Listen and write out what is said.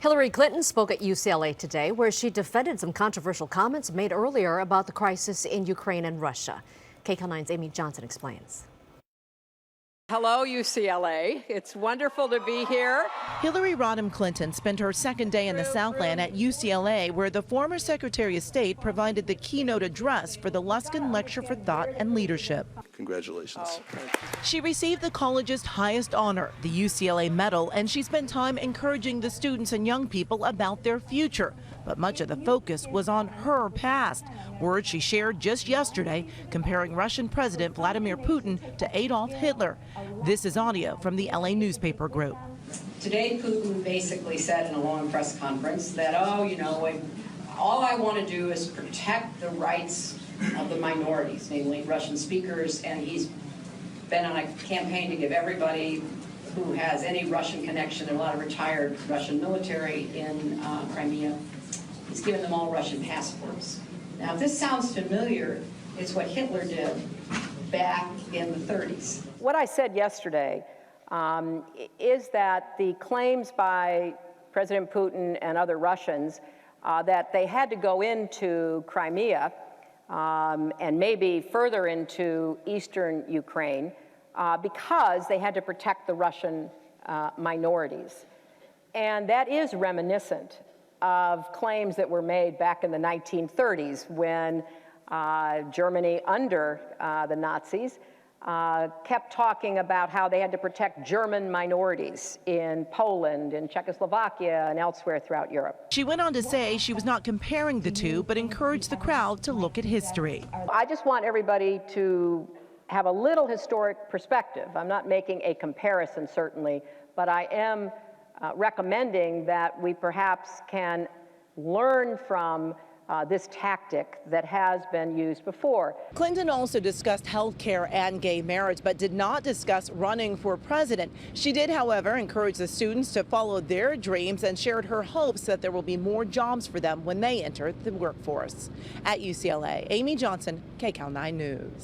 Hillary Clinton spoke at UCLA today, where she defended some controversial comments made earlier about the crisis in Ukraine and Russia. KCAL-9's Amy Johnson explains. Hello, UCLA. It's wonderful to be here. Hillary Rodham Clinton spent her second day in the Southland at UCLA, where the former Secretary of State provided the keynote address for the Luskin Lecture for Thought and Leadership. Congratulations. She received the college's highest honor, the UCLA Medal, and she spent time encouraging the students and young people about their future. But much of the focus was on her past, words she shared just yesterday comparing Russian President Vladimir Putin to Adolf Hitler. This is audio from the LA newspaper group. Today, Putin basically said in a long press conference that, all I want to do is protect the rights of the minorities, namely Russian speakers, and he's been on a campaign to give everybody who has any Russian connection, there are a lot of retired Russian military in Crimea, he's given them all Russian passports. Now, if this sounds familiar, it's what Hitler did back in the 30s. What I said yesterday is that the claims by President Putin and other Russians that they had to go into Crimea and maybe further into eastern Ukraine because they had to protect the Russian minorities. And that is reminiscent of claims that were made back in the 1930s when Germany under the Nazis kept talking about how they had to protect German minorities in Poland, in Czechoslovakia, and elsewhere throughout Europe. She went on to say she was not comparing the two, but encouraged the crowd to look at history. I just want everybody to have a little historic perspective. I'm not making a comparison, certainly, but I am recommending that we perhaps can learn from this tactic that has been used before. Clinton also discussed health care and gay marriage, but did not discuss running for president. She did, however, encourage the students to follow their dreams and shared her hopes that there will be more jobs for them when they enter the workforce. At UCLA, Amy Johnson, KCAL-9 News.